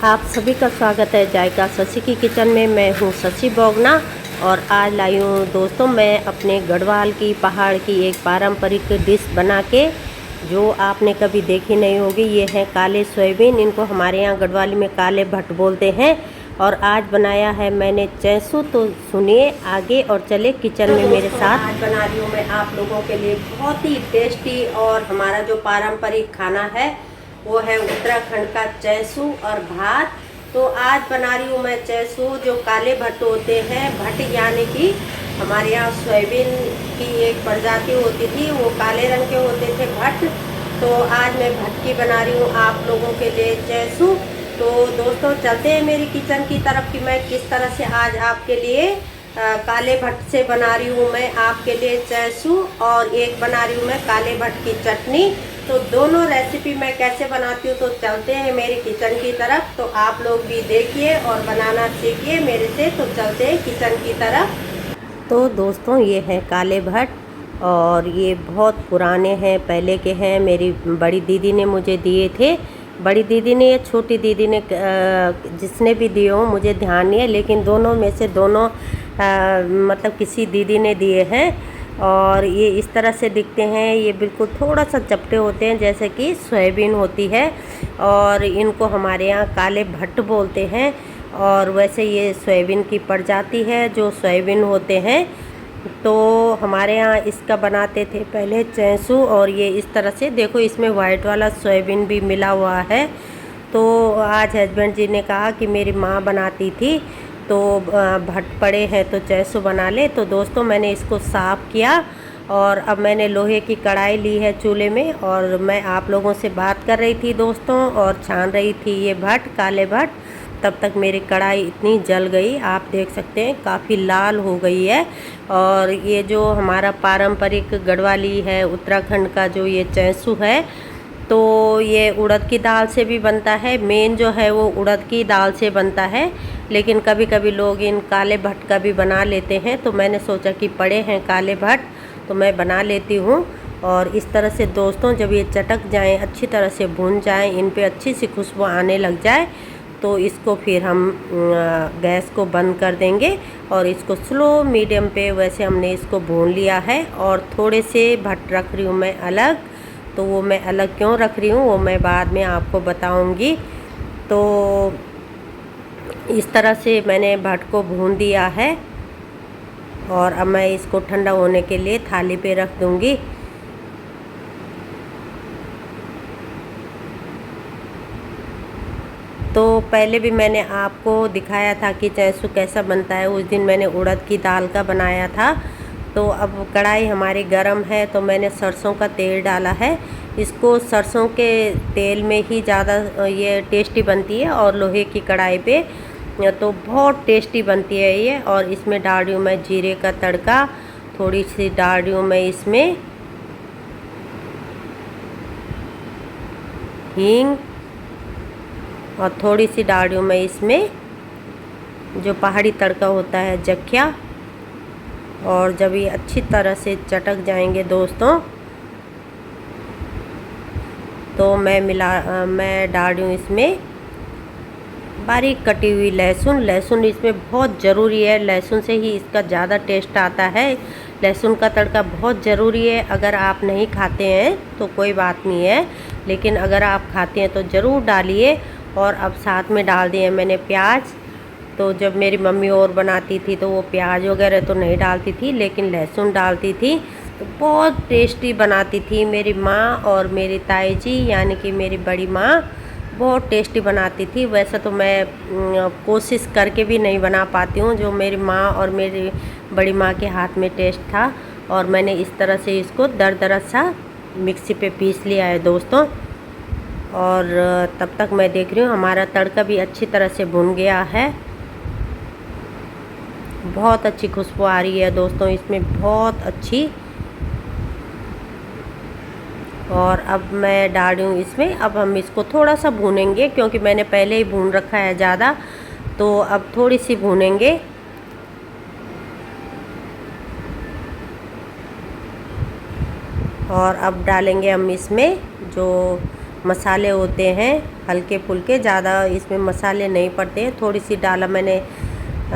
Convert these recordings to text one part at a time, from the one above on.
आप सभी का स्वागत है जायका शशि की किचन में। मैं हूँ शशि बोगना और आज लाई हूँ दोस्तों मैं अपने गढ़वाल की पहाड़ की एक पारंपरिक डिश बना के, जो आपने कभी देखी नहीं होगी। ये है काले सोयाबीन, इनको हमारे यहाँ गढ़वाली में काले भट्ट बोलते हैं। और आज बनाया है मैंने चैसू। तो सुनिए आगे और चले किचन में मेरे साथ। आज बना रही हूँ मैं आप लोगों के लिए बहुत ही टेस्टी और हमारा जो पारंपरिक खाना है वो है उत्तराखंड का चैसू और भात। तो आज बना रही हूँ मैं चैसू, जो काले भट्ट होते हैं। भट्ट यानी कि हमारे यहाँ सोयाबीन की एक प्रजाति होती थी, वो काले रंग के होते थे भट्ट। तो आज मैं भट्ट की बना रही हूँ आप लोगों के लिए चैसू। तो दोस्तों चलते हैं मेरी किचन की तरफ कि मैं किस तरह से आज आपके लिए काले भट्ट से बना रही हूँ मैं आपके लिए चैसू, और एक बना रही हूँ मैं काले भट्ट की चटनी। तो दोनों रेसिपी मैं कैसे बनाती हूँ, तो चलते हैं मेरी किचन की तरफ। तो आप लोग भी देखिए और बनाना सीखिए मेरे से। तो चलते हैं किचन की तरफ। तो दोस्तों ये है काले भट्ट और ये बहुत पुराने हैं, पहले के हैं। मेरी बड़ी दीदी ने मुझे दिए थे। बड़ी दीदी ने या छोटी दीदी ने, जिसने भी दिए हो मुझे ध्यान नहीं है, लेकिन दोनों में से दोनों मतलब किसी दीदी ने दिए हैं। और ये इस तरह से दिखते हैं। ये बिल्कुल थोड़ा सा चपटे होते हैं जैसे कि सोयाबीन होती है, और इनको हमारे यहाँ काले भट्ट बोलते हैं। और वैसे ये सोयाबीन की प्रजाति है जो सोयाबीन होते हैं। तो हमारे यहाँ इसका बनाते थे पहले चैसू। और ये इस तरह से देखो, इसमें वाइट वाला सोयाबीन भी मिला हुआ है। तो आज हस्बैंड जी ने कहा कि मेरी माँ बनाती थी, तो भट्ट पड़े हैं तो चैसू बना ले। तो दोस्तों मैंने इसको साफ़ किया और अब मैंने लोहे की कढ़ाई ली है चूल्हे में, और मैं आप लोगों से बात कर रही थी दोस्तों और छान रही थी ये भट्ट, काले भट्ट। तब तक मेरी कढ़ाई इतनी जल गई, आप देख सकते हैं काफ़ी लाल हो गई है। और ये जो हमारा पारंपरिक गढ़वाली है उत्तराखंड का जो ये चैसू है, तो ये उड़द की दाल से भी बनता है। मेन जो है वो उड़द की दाल से बनता है, लेकिन कभी कभी लोग इन काले भट्ट का भी बना लेते हैं। तो मैंने सोचा कि पड़े हैं काले भट्ट तो मैं बना लेती हूँ। और इस तरह से दोस्तों जब ये चटक जाएं, अच्छी तरह से भून जाएं, इन पे अच्छी सी खुशबू आने लग जाए, तो इसको फिर हम गैस को बंद कर देंगे और इसको स्लो मीडियम पे वैसे हमने इसको भून लिया है। और थोड़े से भट्ट रख रही हूँ मैं अलग। तो वो मैं अलग क्यों रख रही हूँ वो मैं बाद में आपको बताऊँगी। तो इस तरह से मैंने भट्ट को भून दिया है और अब मैं इसको ठंडा होने के लिए थाली पे रख दूँगी। तो पहले भी मैंने आपको दिखाया था कि चैसू कैसा बनता है। उस दिन मैंने उड़द की दाल का बनाया था। तो अब कढ़ाई हमारी गरम है, तो मैंने सरसों का तेल डाला है। इसको सरसों के तेल में ही ज़्यादा ये टेस्टी बनती है, और लोहे की कढ़ाई पे तो बहुत टेस्टी बनती है ये। और इसमें डाल रही हूँ मैं जीरे का तड़का, थोड़ी सी डाल रही हूँ मैं इसमें हींग, और थोड़ी सी डाल रही हूँ मैं इसमें जो पहाड़ी तड़का होता है जख्या। और जब ये अच्छी तरह से चटक जाएंगे दोस्तों, तो मैं डाल रही हूँ इसमें बारीक कटी हुई लहसुन। लहसुन इसमें बहुत ज़रूरी है, लहसुन से ही इसका ज़्यादा टेस्ट आता है। लहसुन का तड़का बहुत ज़रूरी है। अगर आप नहीं खाते हैं तो कोई बात नहीं है, लेकिन अगर आप खाते हैं तो ज़रूर डालिए। और अब साथ में डाल दिए मैंने प्याज। तो जब मेरी मम्मी और बनाती थी तो वो प्याज वगैरह तो नहीं डालती थी, लेकिन लहसुन डालती थी। तो बहुत टेस्टी बनाती थी मेरी माँ और मेरी ताई जी, यानी कि मेरी बड़ी माँ बहुत टेस्टी बनाती थी। वैसे तो मैं कोशिश करके भी नहीं बना पाती हूँ जो मेरी माँ और मेरी बड़ी माँ के हाथ में टेस्ट था। और मैंने इस तरह से इसको दरदरा सा मिक्सी पे पीस लिया है दोस्तों। और तब तक मैं देख रही हूँ हमारा तड़का भी अच्छी तरह से भुन गया है। बहुत अच्छी खुशबू आ रही है दोस्तों इसमें, बहुत अच्छी। और अब मैं डाल रही हूँ इसमें, अब हम इसको थोड़ा सा भूनेंगे क्योंकि मैंने पहले ही भून रखा है ज़्यादा। तो अब थोड़ी सी भूनेंगे। और अब डालेंगे हम इसमें जो मसाले होते हैं हल्के फुल्के, ज़्यादा इसमें मसाले नहीं पड़ते हैं। थोड़ी सी डाला मैंने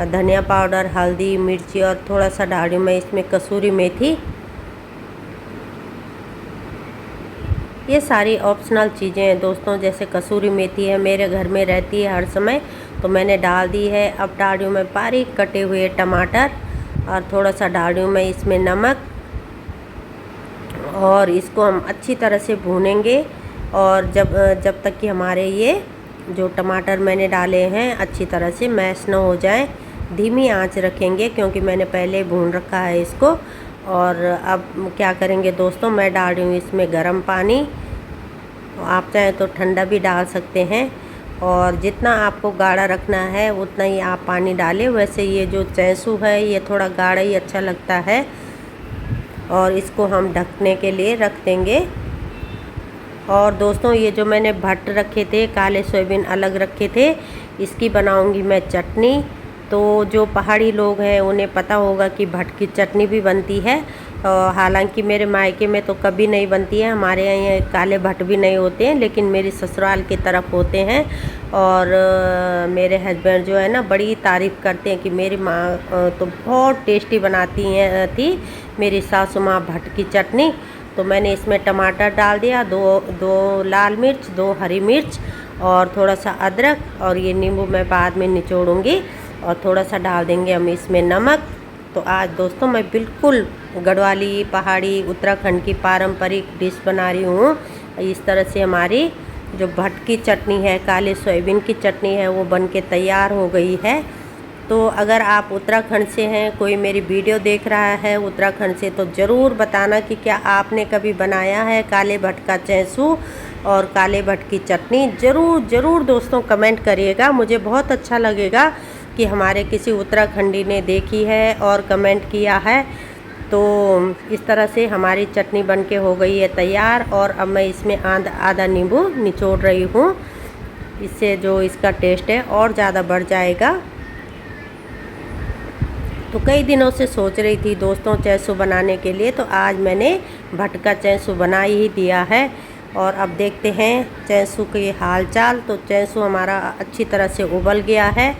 धनिया पाउडर, हल्दी, मिर्ची और थोड़ा सा डाली मैं इसमें कसूरी मेथी। ये सारी ऑप्शनल चीज़ें हैं दोस्तों, जैसे कसूरी मेथी है मेरे घर में रहती है हर समय, तो मैंने डाल दी है। अब डाल रही हूँ मैं बारीक कटे हुए टमाटर और थोड़ा सा डाल रही हूँ मैं इसमें नमक, और इसको हम अच्छी तरह से भूनेंगे। और जब तक कि हमारे ये जो टमाटर मैंने डाले हैं अच्छी तरह से मैश न हो जाए, धीमी आंच रखेंगे क्योंकि मैंने पहले भून रखा है इसको। और अब क्या करेंगे दोस्तों, मैं डाल रही हूँ इसमें गर्म पानी, आप चाहें तो ठंडा भी डाल सकते हैं, और जितना आपको गाढ़ा रखना है उतना ही आप पानी डालें। वैसे ये जो चैसू है ये थोड़ा गाढ़ा ही अच्छा लगता है, और इसको हम ढकने के लिए रख देंगे। और दोस्तों ये जो मैंने भट्ट रखे थे, काले सोयाबीन अलग रखे थे, इसकी बनाऊंगी मैं चटनी। तो जो पहाड़ी लोग हैं उन्हें पता होगा कि भट्ट की चटनी भी बनती है। हालांकि मेरे मायके में तो कभी नहीं बनती है, हमारे यहाँ काले भट्ट भी नहीं होते हैं, लेकिन मेरी ससुराल की तरफ होते हैं। और मेरे हस्बैंड जो है ना बड़ी तारीफ़ करते हैं कि मेरी माँ तो बहुत टेस्टी बनाती थी मेरी सासू माँ भट्ट की चटनी। तो मैंने इसमें टमाटर डाल दिया, दो लाल मिर्च, 2 हरी मिर्च और थोड़ा सा अदरक, और ये नींबू मैं बाद में निचोड़ूंगी, और थोड़ा सा डाल देंगे हम इसमें नमक। तो आज दोस्तों मैं बिल्कुल गढ़वाली, पहाड़ी, उत्तराखंड की पारंपरिक डिश बना रही हूँ। इस तरह से हमारी जो भट्ट की चटनी है, काले सोयाबीन की चटनी है, वो बन के तैयार हो गई है। तो अगर आप उत्तराखंड से हैं, कोई मेरी वीडियो देख रहा है उत्तराखंड से, तो ज़रूर बताना कि क्या आपने कभी बनाया है काले भट्ट का चैसू और काले भट्ट की चटनी। ज़रूर दोस्तों कमेंट करिएगा, मुझे बहुत अच्छा लगेगा कि हमारे किसी उत्तराखंडी ने देखी है और कमेंट किया है। तो इस तरह से हमारी चटनी बनके हो गई है तैयार, और अब मैं इसमें आधा नींबू निचोड़ रही हूँ, इससे जो इसका टेस्ट है और ज़्यादा बढ़ जाएगा। तो कई दिनों से सोच रही थी दोस्तों चैसू बनाने के लिए, तो आज मैंने भट्ट का चैसू बना ही दिया है। और अब देखते हैं चैसू के हाल चाल। तो चैसू हमारा अच्छी तरह से उबल गया है,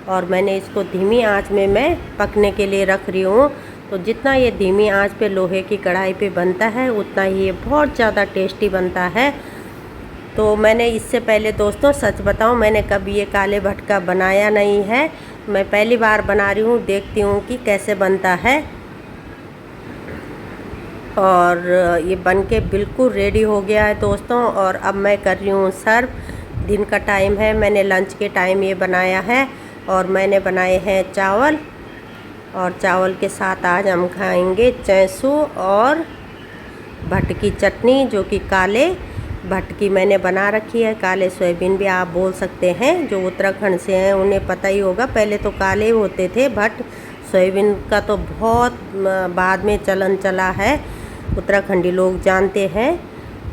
और मैंने इसको धीमी आंच में मैं पकने के लिए रख रही हूँ। तो जितना ये धीमी आंच पे लोहे की कढ़ाई पे बनता है उतना ही ये बहुत ज़्यादा टेस्टी बनता है। तो मैंने इससे पहले दोस्तों सच बताऊं, मैंने कभी ये काले भट्ट का बनाया नहीं है, मैं पहली बार बना रही हूँ, देखती हूँ कि कैसे बनता है। और ये बनके बिल्कुल रेडी हो गया है दोस्तों, और अब मैं कर रही हूँ सर्व। दिन का टाइम है, मैंने लंच के टाइम ये बनाया है, और मैंने बनाए हैं चावल, और चावल के साथ आज हम खाएंगे चैसू और भट्ट की चटनी, जो कि काले भट्ट की मैंने बना रखी है। काले सोयाबीन भी आप बोल सकते हैं, जो उत्तराखंड से हैं उन्हें पता ही होगा। पहले तो काले होते थे भट्ट, सोयाबीन का तो बहुत बाद में चलन चला है, उत्तराखंडी लोग जानते हैं।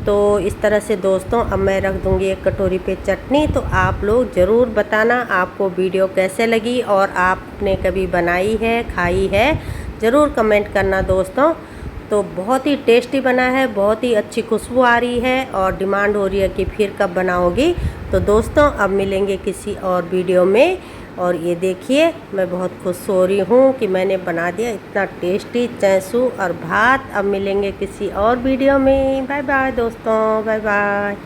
तो इस तरह से दोस्तों अब मैं रख दूँगी एक कटोरी पे चटनी। तो आप लोग ज़रूर बताना आपको वीडियो कैसे लगी, और आपने कभी बनाई है, खाई है, ज़रूर कमेंट करना दोस्तों। तो बहुत ही टेस्टी बना है, बहुत ही अच्छी खुशबू आ रही है, और डिमांड हो रही है कि फिर कब बनाओगी। तो दोस्तों अब मिलेंगे किसी और वीडियो में। और ये देखिए मैं बहुत खुश हो रही हूँ कि मैंने बना दिया इतना टेस्टी चैसू और भात। अब मिलेंगे किसी और वीडियो में। बाय बाय दोस्तों, बाय बाय।